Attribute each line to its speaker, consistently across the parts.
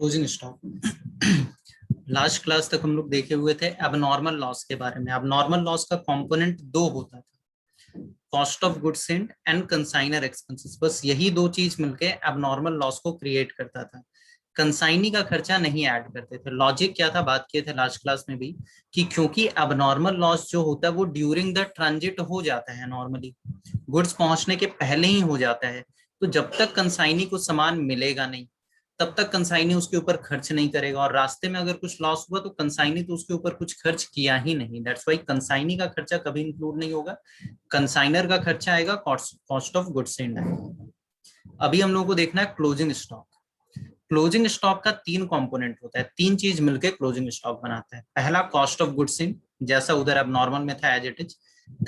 Speaker 1: Closing stock. Last class तक हम लोग देखे हुए थे एबनॉर्मल लॉस के बारे में। एबनॉर्मल लॉस का कंपोनेंट दो होता था, cost of goods and consignor expenses. बस यही दो चीज मिलके एबनॉर्मल लॉस को क्रिएट करता था। कंसाइनी का खर्चा नहीं ऐड करते थे। लॉजिक क्या था, बात किए थे लास्ट क्लास में भी, कि क्योंकि एबनॉर्मल लॉस जो होता है वो ड्यूरिंग द ट्रांजिट हो जाता है, नॉर्मली गुड्स पहुंचने के पहले ही हो जाता है। तो जब तक कंसाइनी को सामान मिलेगा नहीं तब तक कंसाइनी उसके ऊपर खर्च नहीं करेगा, और रास्ते में अगर कुछ लॉस हुआ तो कंसाइनी तो उसके ऊपर कुछ खर्च किया ही नहीं। दैट्स वाई कंसाइनी का खर्चा कभी इंक्लूड नहीं होगा। कंसाइनर का खर्चा आएगा, कॉस्ट ऑफ गुड्स एंड आएगा। अभी हम लोगों को देखना है क्लोजिंग स्टॉक। क्लोजिंग स्टॉक का तीन कंपोनेंट होता है, तीन चीज मिलकर क्लोजिंग स्टॉक बनाता है। पहला कॉस्ट ऑफ गुड्स इन, जैसा उधर अब नॉर्मल में था एज इट इज।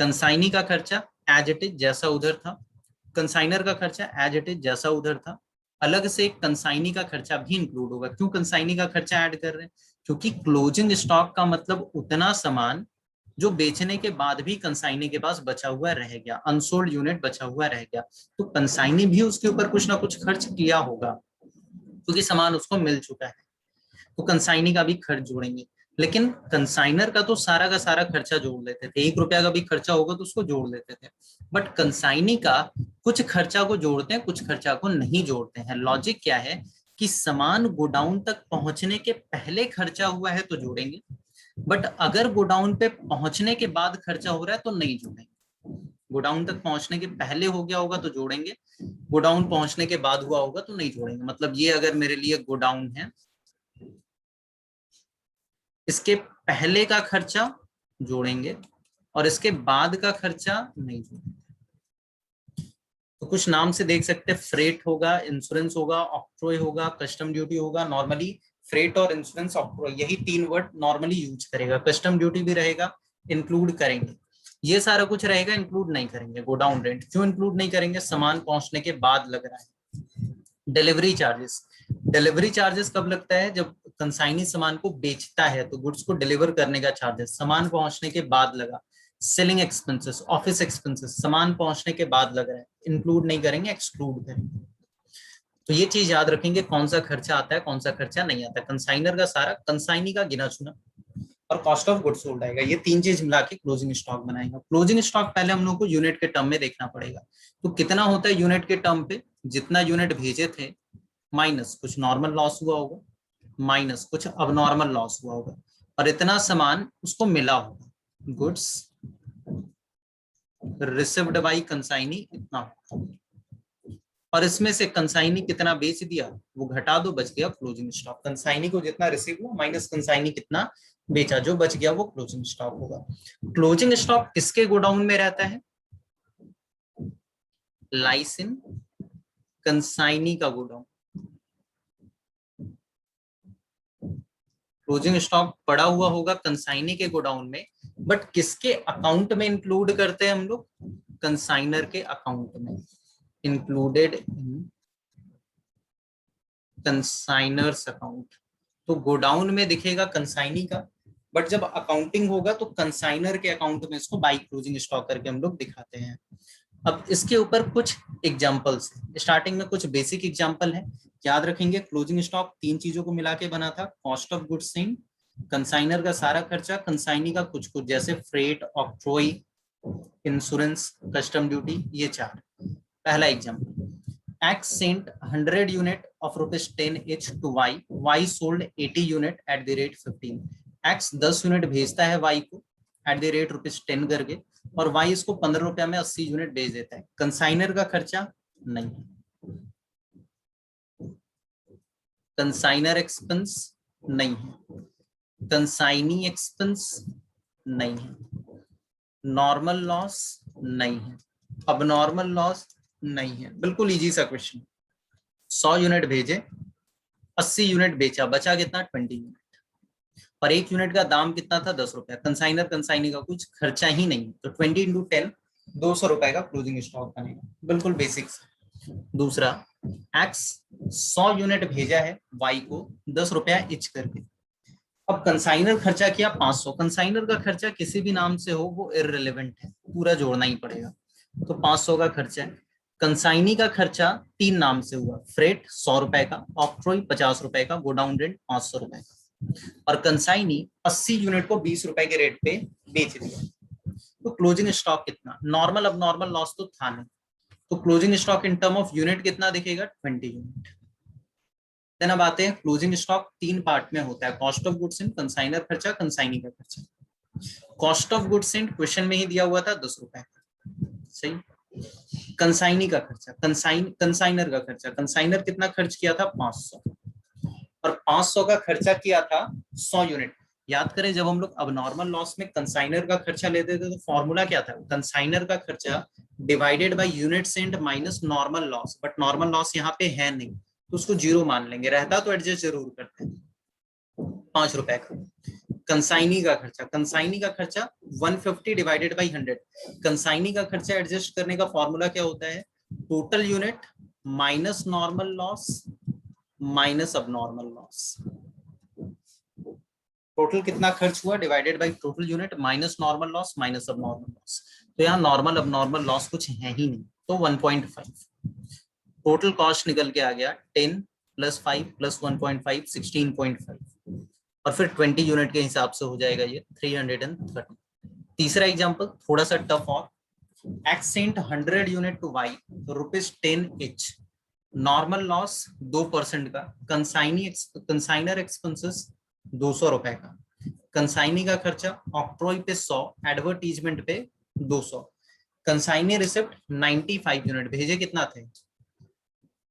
Speaker 1: कंसाइनी का खर्चा एज इट इज जैसा उधर था। कंसाइनर का खर्चा एज इट इज जैसा उधर था। अलग से कंसाइनी का खर्चा भी इंक्लूड होगा। क्यों कंसाइनी का खर्चा ऐड कर रहे हैं? क्योंकि क्लोजिंग स्टॉक का मतलब उतना सामान जो बेचने के बाद भी कंसाइनी के पास बचा हुआ रह गया, अनसोल्ड यूनिट बचा हुआ रह गया, तो कंसाइनी भी उसके ऊपर कुछ ना कुछ खर्च किया होगा क्योंकि सामान उसको मिल चुका है। तो कंसाइनी का भी खर्च जोड़ेंगे। लेकिन कंसाइनर का तो सारा का सारा खर्चा जोड़ लेते थे, 1 रुपया का भी खर्चा होगा तो उसको जोड़ लेते थे। बट कंसाइनी का कुछ खर्चा को जोड़ते हैं, कुछ खर्चा को नहीं जोड़ते हैं। लॉजिक क्या है कि सामान गोडाउन तक पहुंचने के पहले खर्चा हुआ है तो जोड़ेंगे, बट अगर गोडाउन पे पहुंचने के बाद खर्चा हो रहा है तो नहीं जोड़ेंगे। गोडाउन तक पहुंचने के पहले हो गया होगा तो जोड़ेंगे, गोडाउन पहुंचने के बाद हुआ होगा तो नहीं जोड़ेंगे। मतलब ये अगर मेरे लिए गोडाउन है, इसके पहले का खर्चा जोड़ेंगे और इसके बाद का खर्चा नहीं जोड़ेंगे। तो कुछ नाम से देख सकते हैं, फ्रेट होगा, इंश्योरेंस होगा, ऑक्ट्रॉय होगा, कस्टम ड्यूटी होगा। नॉर्मली फ्रेट और इंश्योरेंस, ऑक्ट्रॉय, यही तीन वर्ड नॉर्मली यूज करेगा। कस्टम ड्यूटी भी रहेगा, इंक्लूड करेंगे। ये सारा कुछ रहेगा, इंक्लूड नहीं करेंगे। गोडाउन रेंट क्यों इंक्लूड नहीं करेंगे? सामान पहुंचने के बाद लग रहा है। डिलीवरी चार्जेस, डिलीवरी चार्जेस कब लगता है? जब कंसाइनी सामान को बेचता है तो गुड्स को डिलीवर करने का चार्जेस सामान पहुंचने के बाद लगा। सेलिंग एक्सपेंसेस, ऑफिस एक्सपेंसेस सामान पहुंचने के बाद लग रहा है, इंक्लूड नहीं करेंगे, एक्सक्लूड करेंगे। तो ये चीज याद रखेंगे, कौन सा खर्चा आता है, कौन सा खर्चा नहीं आता। कंसाइनर का सारा, कंसाइनी का गिना चुना, और कॉस्ट ऑफ गुड्स सोल्ड आएगा। ये तीन चीज मिला के क्लोजिंग स्टॉक बनाएगा। क्लोजिंग स्टॉक पहले हम लोग को यूनिट के टर्म में देखना पड़ेगा। तो कितना होता है यूनिट के टर्म पे? जितना यूनिट भेजे थे माइनस कुछ नॉर्मल लॉस हुआ होगा, माइनस कुछ अबनॉर्मल लॉस हुआ होगा, और इतना सामान उसको मिला होगा। गुड्स रिसीव्ड बाय कंसाइनी इतना होगा, और इसमें से कंसाइनी कितना बेच दिया वो घटा दो, बच गया क्लोजिंग स्टॉक। कंसाइनी को जितना रिसीव हुआ माइनस कंसाइनी कितना बेचा, जो बच गया वो क्लोजिंग स्टॉक होगा। क्लोजिंग स्टॉक किसके गोडाउन में रहता है? लाइसिन कंसाइनी का गोडाउन। क्लोजिंग स्टॉक पड़ा हुआ होगा कंसाइनी के गोडाउन में, बट किसके अकाउंट में इंक्लूड करते हैं हम लोग? कंसाइनर के अकाउंट में, इंक्लूडेड इन कंसाइनर्स अकाउंट। तो गोडाउन में दिखेगा कंसाइनी का, बट जब अकाउंटिंग होगा तो कंसाइनर के अकाउंट में इसको बाई क्लोजिंग स्टॉक करके हम लोग दिखाते हैं। अब इसके ऊपर कुछ एग्जांपल्स, स्टार्टिंग में कुछ बेसिक एग्जांपल है, याद रखेंगे। क्लोजिंग स्टॉक तीन चीजों को मिला के बना था, cost of goods in, consignor का सारा खर्चा, कंसाइनी का कुछ कुछ जैसे freight, octroi, insurance, custom duty, ये चार। पहला example, X sent 100 unit of rupees 10 each to Y. Y sold 80 unit at the rate 15. X 10 unit भेजता है Y को एट द रेट ₹10 करके, और Y इसको 15 रुपया में 80 यूनिट भेज देता है। कंसाइनर का खर्चा नहीं, कंसाइनर एक्सपेंस नहीं है, कंसाइनी एक्सपेंस नहीं है, नॉर्मल लॉस नहीं है, अबनॉर्मल लॉस नहीं है। बिल्कुल इजी सा क्वेश्चन। 100 यूनिट भेजे, 80 यूनिट बेचा, बचा कितना? 20 यूनिट, और एक यूनिट का दाम कितना था? 10 रुपया। कंसाइनर कंसाइनी का कुछ खर्चा ही नहीं, तो 20 इंटू 10 200 रुपए का क्लोजिंग स्टॉक बनेगा। बिल्कुल बेसिक। दूसरा, एक्स 100 यूनिट भेजा है वाई को 10 रुपया इच करके। अब कंसाइनर खर्चा किया 500। कंसाइनर का खर्चा किसी भी नाम से हो वो इररिलेवेंट है, पूरा जोड़ना ही पड़ेगा। तो 500 का खर्चा है। कंसाइनी का खर्चा 3 नाम से हुआ, फ्रेट 100 रुपए का, ऑक्ट्रॉय 50 रुपए का, गोडाउन रेंट 500 रुपए का, और कंसाइनी 80 यूनिट को 20 रुपए के रेट पे बेच दिया। तो क्लोजिंग स्टॉक कितना, नॉर्मल अब नॉर्मल लॉस तो था नहीं, तो closing stock in term of unit कितना दिखेगा, 20 यूनिट। देन अब आते हैं क्लोजिंग स्टॉक 3 पार्ट में होता है, cost of goods and consignor खर्चा, कंसाइनी का खर्चा। Cost of goods and question में ही दिया हुआ था 10 रुपए का, सही। कंसाइनी का खर्चा, कंसाइनर का खर्चा, कंसाइनर कितना खर्च किया था, 500, और 500 का खर्चा किया था 100 यूनिट। याद करें जब हम लोग अब नॉर्मल लॉस में कंसाइनर का खर्चा लेते थे तो फॉर्मूला क्या था, कंसाइनर का खर्चा divided by unit sent minus normal loss, but normal loss यहाँ पे है नहीं तो उसको जीरो मान लेंगे, रहता तो एडजस्ट जरूर करते हैं। 5 रुपए का कंसाइनी का खर्चा, कंसाइनी का खर्चा 150 डिवाइडेड बाई 100। कंसाइनी का खर्चा एडजस्ट करने का फॉर्मूला क्या होता है, total unit minus normal loss minus अब नॉर्मल लॉस। टोटल कितना खर्च हुआ divided by total unit minus normal loss minus अब नॉर्मल लॉस। तो यहाँ नॉर्मल अब नॉर्मल लॉस कुछ है ही नहीं, तो 1.5। टोटल कॉस्ट निकल के आ गया 10 प्लस 5 प्लस 1.5 16.5, और फिर 20 यूनिट के हिसाब से हो जाएगा ये 330। तीसरा एग्जांपल थोड़ा सा टफ और, X sent 100 unit to Y ₹10 each, normal loss 2% का, कंसाइनर एक्सपेंसेस 200 रुपए का, कंसाइनी का खर्चा ऑक्ट्रॉय पे 100, एडवर्टीजमेंट पे 200, कंसाइनी रिसिप्ट 95 यूनिट भेजे कितना थे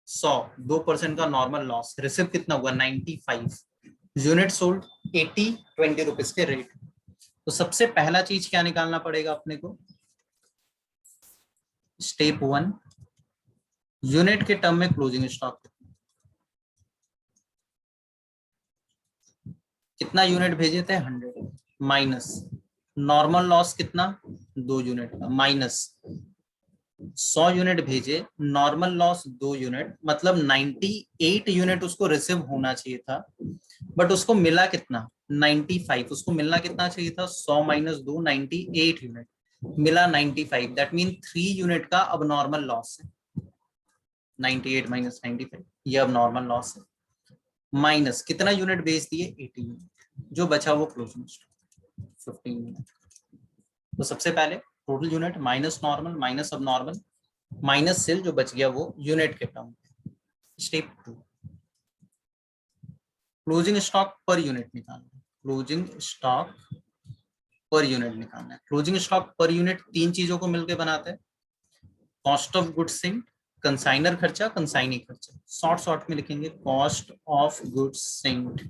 Speaker 1: 100, 2% का नॉर्मल लॉस, रिसिप्ट कितना हुआ 95, यूनिट सोल्ड 80 20 रुपीज के रेट। तो सबसे पहला चीज क्या निकालना पड़ेगा अपने को, स्टेप 1 यूनिट के टर्म में क्लोजिंग स्टॉक कितना यूनिट भेजे थे 100, माइनस नॉर्मल लॉस कितना 2 यूनिट का, माइनस 100 यूनिट भेजे, नॉर्मल लॉस 2 यूनिट, मतलब 98 यूनिट उसको रिसीव होना चाहिए था, बट उसको मिला कितना 95, उसको मिलना कितना चाहिए था 100 माइनस 2 98 यूनिट, मिला 95, दैट मीन 3 यूनिट का अब नॉर्मल लॉस है, 98 माइनस 95 ये अब नॉर्मल लॉस है, माइनस कितना यूनिट बेच दिए 80 यूनिट, जो बचा वो क्लोजिंग स्टॉक 15 यूनिट। तो सबसे पहले total unit minus normal minus अब नॉर्मल माइनस सेल, जो बच गया वो यूनिट के term. Step 2 closing stock per unit निकालना है, क्लोजिंग स्टॉक पर यूनिट निकालना है। क्लोजिंग स्टॉक पर यूनिट 3 चीजों को मिलकर बनाते हैं, cost of goods sent, consignor खर्चा, कंसाइनी खर्चा, शॉर्ट में लिखेंगे cost of goods sent,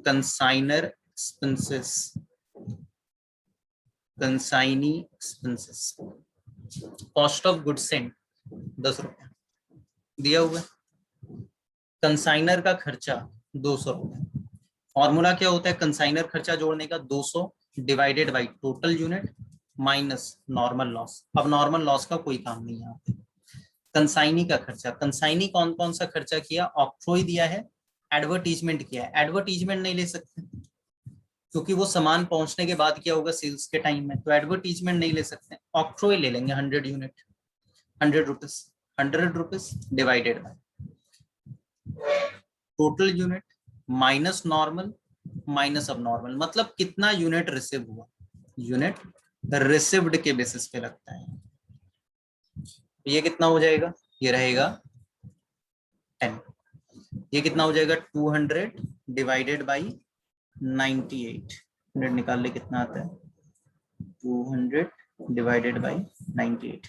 Speaker 1: consignor expenses, consignee expenses. Cost of goods sent 10 रुपए दिया हुआ, कंसाइनर का खर्चा 200 रुपए, फॉर्मूला क्या होता है कंसाइनर खर्चा जोड़ने का 200 divided by total unit minus normal loss, अब नॉर्मल लॉस का कोई काम नहीं है यहाँ पे। कंसाइनी का खर्चा, कंसाइनी कौन कौन सा खर्चा किया, ऑक्ट्रॉय दिया है, एडवर्टीजमेंट किया है, एडवर्टीजमेंट नहीं ले सकते क्योंकि वो सामान पहुंचने के बाद क्या होगा सेल्स के टाइम में, तो एडवर्टीजमेंट नहीं ले सकते, ऑक्ट्रॉय ले लेंगे 100 unit 100 rupees divided by total unit minus normal minus अब नॉर्मल, मतलब कितना यूनिट रिसीव हुआ, यूनिट रिसीव्ड के बेसिस पे लगता है। ये कितना हो जाएगा, ये रहेगा 10, ये कितना हो जाएगा 200 डिवाइडेड बाई 98, 100 निकाल ले कितना आता है 200 डिवाइडेड बाई 98,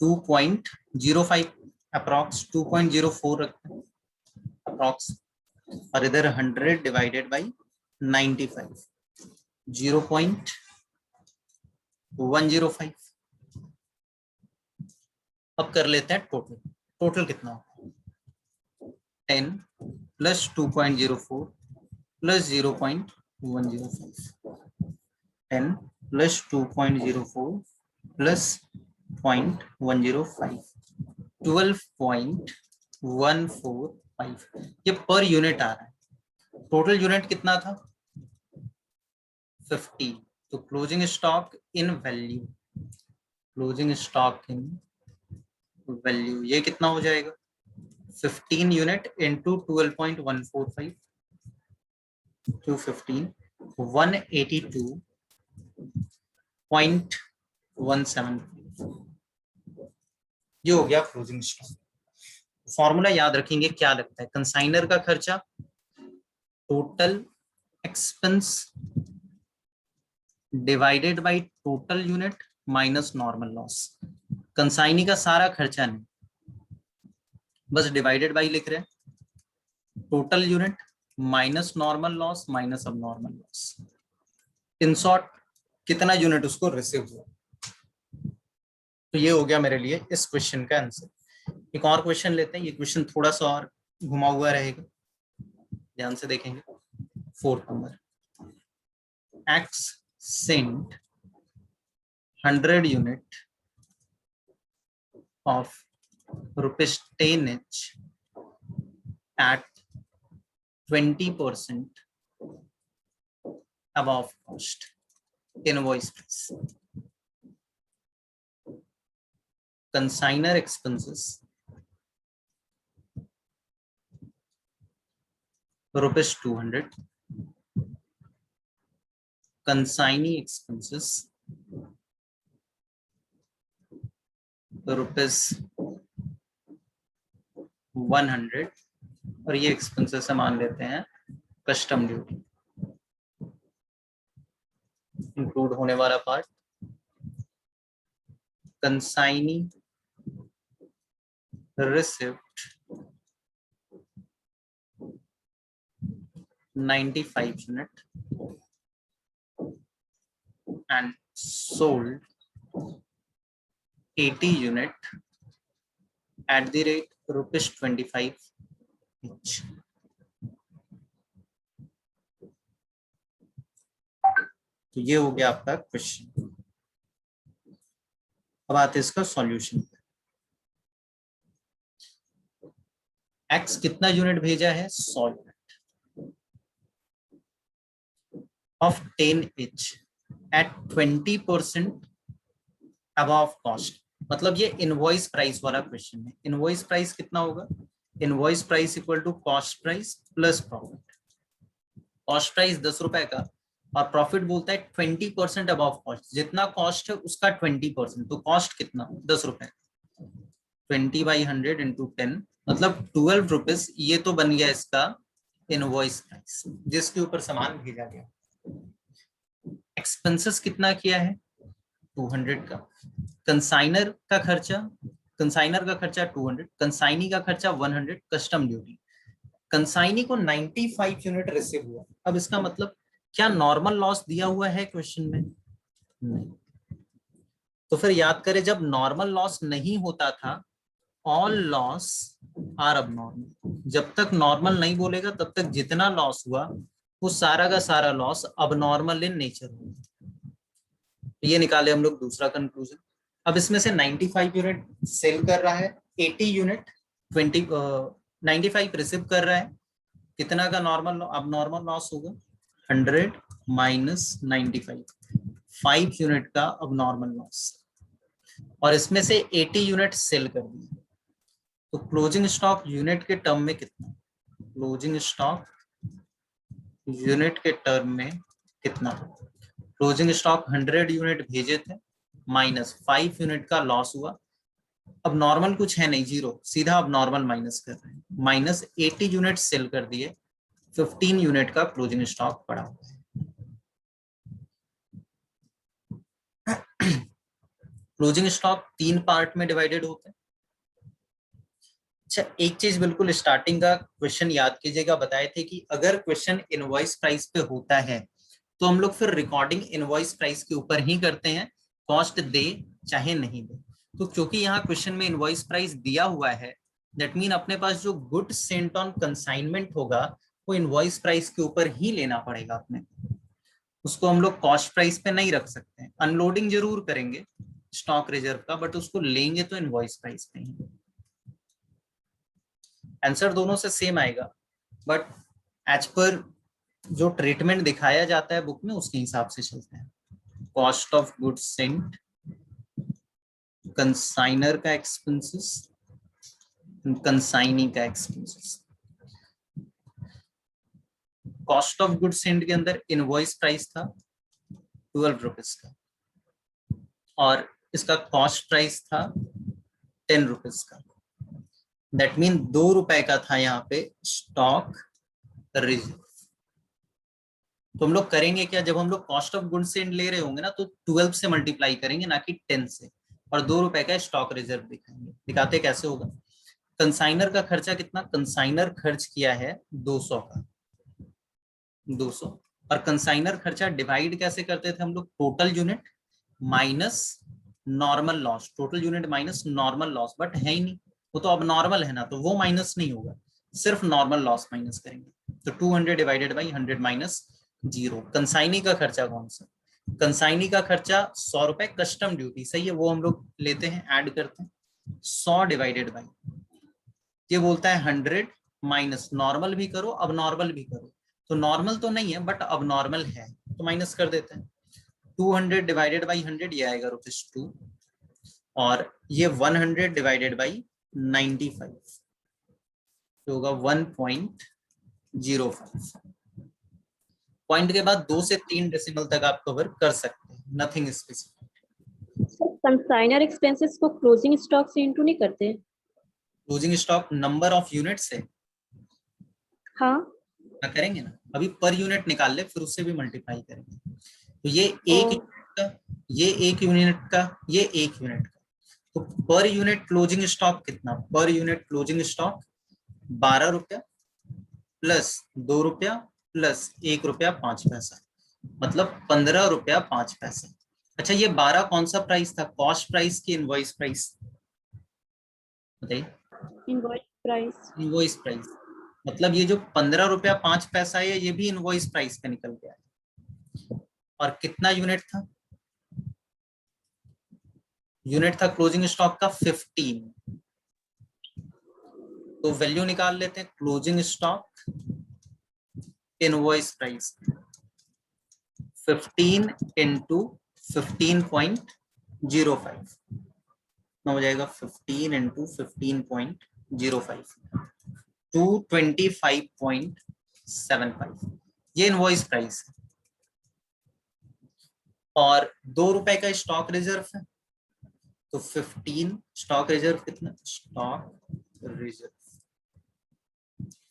Speaker 1: 2.05 अप्रॉक्स 2.04 रखते हैं अप्रॉक्स, और इधर 100 डिवाइडेड बाई 95 0.105। अब कर लेते हैं टोटल, टोटल कितना होगा 10 प्लस 2.04 प्लस 0.105, 10 प्लस 2.04 प्लस 0.105 12.145, ये पर यूनिट आ रहा है, टोटल यूनिट कितना था 50, तो closing stock in value, closing stock in value ये कितना हो जाएगा 15 यूनिट इंटू 12.145 टू 15 182.175 ये हो गया क्लोजिंग स्टॉक। फॉर्मूला याद रखेंगे क्या लगता है कंसाइनर का खर्चा total expense divided by total unit minus normal loss. Consignee का सारा खर्चा नहीं बस डिवाइडेड बाय लिख रहे हैं total unit minus normal loss minus अब नॉर्मल लॉस। इन शॉर्ट कितना यूनिट उसको रिसीव हुआ। तो ये हो गया मेरे लिए इस क्वेश्चन का आंसर। एक और क्वेश्चन लेते हैं। ये क्वेश्चन थोड़ा सा और घुमा हुआ रहेगा ध्यान से देखेंगे। 4th number X sent 100 unit of rupees 10 each at 20% above cost invoice price. Consignor expenses rupees 200. Consignee expenses rupees 100 और ये एक्सपेंसेस से मान लेते हैं कस्टम ड्यूटी इंक्लूड होने वाला part. Consignee receipt 95 unit and sold 80 unit at the rate rupees 25 each. तो ये हो गया आपका क्वेश्चन। अब आते इसका सॉल्यूशन। एक्स कितना यूनिट भेजा है 100 unit of 10 each at 20% above cost. मतलब ये इनवॉइस प्राइस वाला क्वेश्चन है। इनवॉइस प्राइस कितना होगा invoice price equal to cost price plus profit. Cost price 10 रुपए का और प्रॉफिट बोलता है 20% अबव कॉस्ट। जितना कॉस्ट है उसका 20%। तो कॉस्ट कितना 10 रुपए 20/100 इंटू 10 मतलब 12 रुपीज। ये तो बन गया इसका इनवॉइस प्राइस जिसके ऊपर सामान भेजा गया। एक्सपेंसेस कितना किया है 200 का। कंसाइनर का खर्चा 200, कंसाइनी का खर्चा 100 कस्टम ड्यूटी। कंसाइनी को 95 यूनिट रिसीव हुआ। अब इसका मतलब क्या नॉर्मल लॉस दिया हुआ है क्वेश्चन में नहीं। तो फिर याद करें जब नॉर्मल लॉस नहीं होता था ऑल लॉस आर अब नॉर्मल। जब तक नॉर्मल नहीं बोलेगा तब तक जितना लॉस हुआ वो सारा का सारा लॉस अब नॉर्मल इन नेचर होगा। ये निकाले हम लोग दूसरा कंक्लूजन। अब इसमें से 95 यूनिट सेल कर रहा है 80 यूनिट 95 रिसीव कर रहा है। कितना का नॉर्मल अब नॉर्मल लॉस होगा 100 माइनस 95 5 यूनिट का अब नॉर्मल लॉस। और इसमें से 80 यूनिट सेल कर दिए। तो क्लोजिंग स्टॉक यूनिट के टर्म में कितना क्लोजिंग स्टॉक यूनिट के टर्म में कितना। क्लोजिंग स्टॉक 100 यूनिट भेजे थे माइनस 5 यूनिट का लॉस हुआ। अब नॉर्मल कुछ है नहीं जीरो सीधा अब नॉर्मल माइनस कर रहे हैं माइनस 80 यूनिट सेल कर दिए 15 यूनिट का क्लोजिंग स्टॉक पड़ा हुआ है। क्लोजिंग स्टॉक 3 पार्ट में डिवाइडेड होते हैं। अच्छा एक चीज बिल्कुल स्टार्टिंग का क्वेश्चन याद कीजिएगा बताए थे कि अगर क्वेश्चन इनवॉइस प्राइस पे होता है तो हम लोग फिर रिकॉर्डिंग इनवॉइस प्राइस के ऊपर ही करते हैं कॉस्ट दे चाहे नहीं दे। तो क्योंकि यहाँ क्वेश्चन में इनवॉइस प्राइस दिया हुआ है दैट मीन अपने पास जो गुड सेंट ऑन कंसाइनमेंट होगा वो इनवॉइस प्राइस के ऊपर ही लेना पड़ेगा अपने। उसको हम लोग कॉस्ट प्राइस पे नहीं रख सकते हैं। अनलोडिंग जरूर करेंगे स्टॉक रिजर्व का बट उसको लेंगे तो इनवॉइस प्राइस पे ही। आंसर दोनों से सेम आएगा बट एज पर जो ट्रीटमेंट दिखाया जाता है बुक में उसके हिसाब से चलते हैं। Cost of goods sent consignor का एक्सपेंसेस, कंसाइनी का expenses. Cost of goods send के अंदर इनवॉइस प्राइस था 12 रुपीज का और इसका कॉस्ट प्राइस था 10 रुपीज का। दैट मीन 2 रुपए का था यहाँ पे स्टॉक रिजर्व। तो हम लोग करेंगे क्या, जब हम लोग कॉस्ट ऑफ गुड्स सेंड ले रहे होंगे ना तो 12 से मल्टीप्लाई करेंगे ना कि 10 से, और 2 रुपए का स्टॉक रिजर्व दिखाएंगे। दिखाते कैसे होगा। कंसाइनर का खर्चा कितना, कंसाइनर खर्च किया है 200 का, 200। और कंसाइनर खर्चा डिवाइड कैसे करते थे हम लोग, total unit minus normal loss, total unit minus normal loss, but है ही नहीं, वो तो अब नॉर्मल है ना, तो वो माइनस नहीं होगा, सिर्फ नॉर्मल लॉस माइनस करेंगे। तो 200 डिवाइडेड बाई 100 माइनस 0। कंसाइनी का खर्चा कौन सा, कंसाइनी का खर्चा 100 रुपए कस्टम ड्यूटी, सही है, वो हम लोग लेते हैं, ऐड करते हैं। 100 डिवाइडेड बाई, ये बोलता है 100 माइनस नॉर्मल भी करो अब नॉर्मल भी करो, तो नॉर्मल तो नहीं है बट अब नॉर्मल है तो माइनस कर देते हैं। 200 डिवाइडेड बाई 100 ये आएगा ₹2, और ये 100 डिवाइडेड बाई 95 तो होगा 1.05। पॉइंट के बाद 2 से 3 डेसिमल तक आप कवर कर सकते हैं, नथिंग स्पेसिफिक।
Speaker 2: कंसाइनर एक्सपेंसेस को क्लोजिंग स्टॉक से इंटू नहीं करते?
Speaker 1: Closing stock number of units है,
Speaker 2: हाँ
Speaker 1: क्या करेंगे ना, अभी पर यूनिट निकाल ले फिर उससे भी मल्टीप्लाई करेंगे। तो ये एक यूनिट का, ये एक यूनिट का, ये एक यूनिट का, तो पर यूनिट क्लोजिंग स्टॉक कितना, पर यूनिट क्लोजिंग स्टॉक 12 रुपया प्लस 2 रुपया प्लस 1 रुपया 5 पैसा, मतलब 15 रुपया 5 पैसा। अच्छा ये 12 कौन सा प्राइस था, कॉस्ट प्राइस की इनवॉइस प्राइस बताइए?
Speaker 2: Invoice price.
Speaker 1: इनवॉइस प्राइस, मतलब ये जो 15 रुपया 5 पैसा है ये भी इनवॉइस प्राइस पे निकल गया है। और कितना यूनिट था, यूनिट था क्लोजिंग स्टॉक का 15, तो वैल्यू निकाल लेते हैं, closing stock invoice price 15 into 15.05 हो जाएगा, 15 इंटू 15.05 225.75, ये इनवॉइस प्राइस है। और 2 रुपए का स्टॉक रिजर्व है, तो 15 स्टॉक रिजर्व कितना, स्टॉक रिजर्व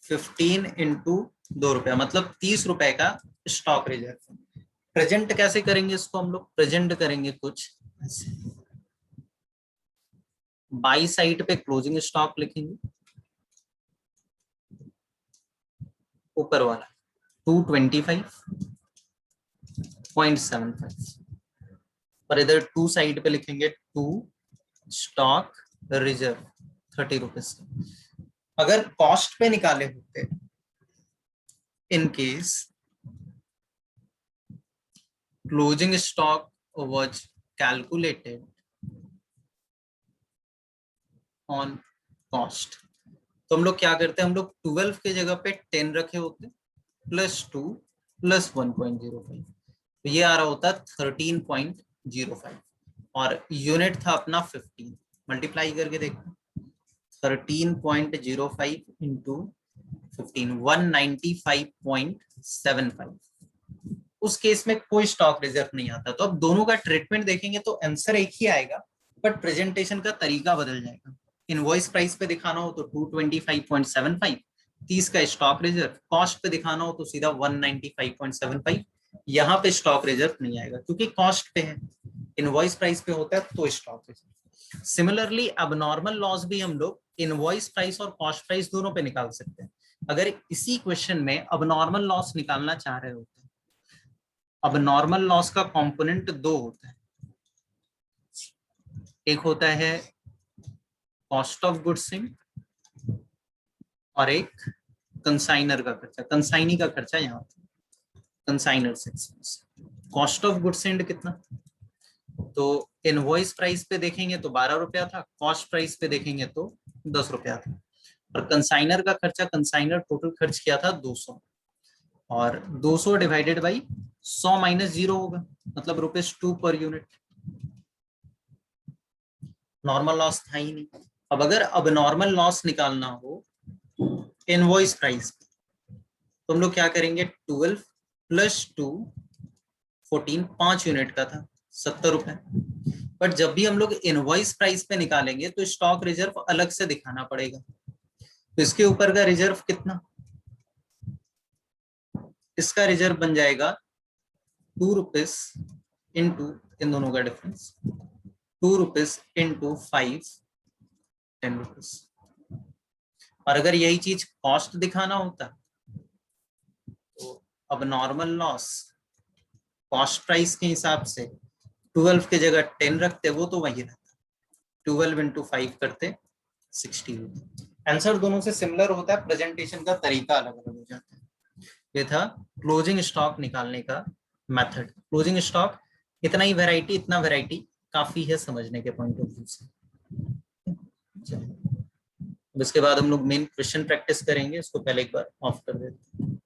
Speaker 1: 15 इंटू 2 रुपया मतलब 30 रुपए का स्टॉक रिजर्व। प्रेजेंट कैसे करेंगे इसको हम लोग, प्रेजेंट करेंगे कुछ ऐसे, बाई साइड पे क्लोजिंग स्टॉक लिखेंगे, ऊपर वाला 225.75, और इधर 2 साइड पे लिखेंगे 2 स्टॉक रिजर्व 30 रुपीज। अगर कॉस्ट पे निकाले होते, in case closing stock was calculated on cost, तो हम लोग क्या करते हैं, हम लोग 12 के जगह पे 10 रखे होते प्लस 2 प्लस 1.05, तो ये आ रहा होता 13.05, और यूनिट था अपना 15, मल्टीप्लाई करके देखो 13.05 इंटू 15 195.75। उस केस में कोई स्टॉक रिजर्व नहीं आता, तो अब दोनों का ट्रीटमेंट देखेंगे तो आंसर एक ही आएगा बट प्रेजेंटेशन का तरीका बदल जाएगा। इनवॉइस प्राइस पे दिखाना हो तो 225.75, 30 का स्टॉक रिजर्व, कॉस्ट पे दिखाना हो तो सीधा 195.75, यहाँ पे स्टॉक रिजर्व नहीं आएगा क्योंकि कॉस्ट पे है, इनवॉइस प्राइस पे होता है तो स्टॉक रिजर्व। सिमिलरली अब नॉर्मल लॉस भी हम लोग इनवॉइस प्राइस और कॉस्ट प्राइस दोनों पे निकाल सकते हैं। अगर इसी क्वेश्चन में अब नॉर्मल लॉस निकालना चाह रहे होते हैं, अब नॉर्मल लॉस का कंपोनेंट 2 होता है, एक होता है कॉस्ट ऑफ गुड्स और एक कंसाइनर का खर्चा, कंसाइनी का खर्चा यहाँ कंसाइनर से। कॉस्ट ऑफ गुड्स एंड कितना, तो इनवॉइस प्राइस पे देखेंगे तो 12 रुपया था, कॉस्ट प्राइस पे देखेंगे तो 10 रुपया था, और कंसाइनर का खर्चा, कंसाइनर टोटल खर्च किया था 200, और 200 डिवाइडेड बाई 100 माइनस 0 होगा, मतलब ₹2 पर यूनिट। नॉर्मल लॉस था ही नहीं। अब अगर अब नॉर्मल लॉस निकालना हो इनवॉइस प्राइस, तो हम लोग क्या करेंगे, 12 + 2 14, 5 यूनिट का था 70 रुपए। बट जब भी हम लोग इनवॉइस प्राइस पे निकालेंगे तो स्टॉक रिजर्व अलग से दिखाना पड़ेगा। तो इसके ऊपर का रिजर्व कितना, इसका रिजर्व बन जाएगा 2 रुपीज इंटू, इन दोनों का डिफरेंस 2 रुपीज इंटू 5, 10 रुपीज। और अगर यही चीज कॉस्ट दिखाना होता तो अब नॉर्मल लॉस कॉस्ट प्राइस के हिसाब से 12 की जगह 10 रखते, वो तो वही रहता, 12 इंटू 5 करते 60 होता। आंसर दोनों से सिमिलर होता है, प्रेजेंटेशन का तरीका अलग अलग हो जाता है। ये था क्लोजिंग स्टॉक निकालने का मेथड। क्लोजिंग स्टॉक इतना ही वैरायटी, इतना वैरायटी काफी है समझने के पॉइंट ऑफ व्यू से। इसके बाद हम लोग मेन क्वेश्चन प्रैक्टिस करेंगे, इसको पहले एक बार ऑफ कर देते हैं।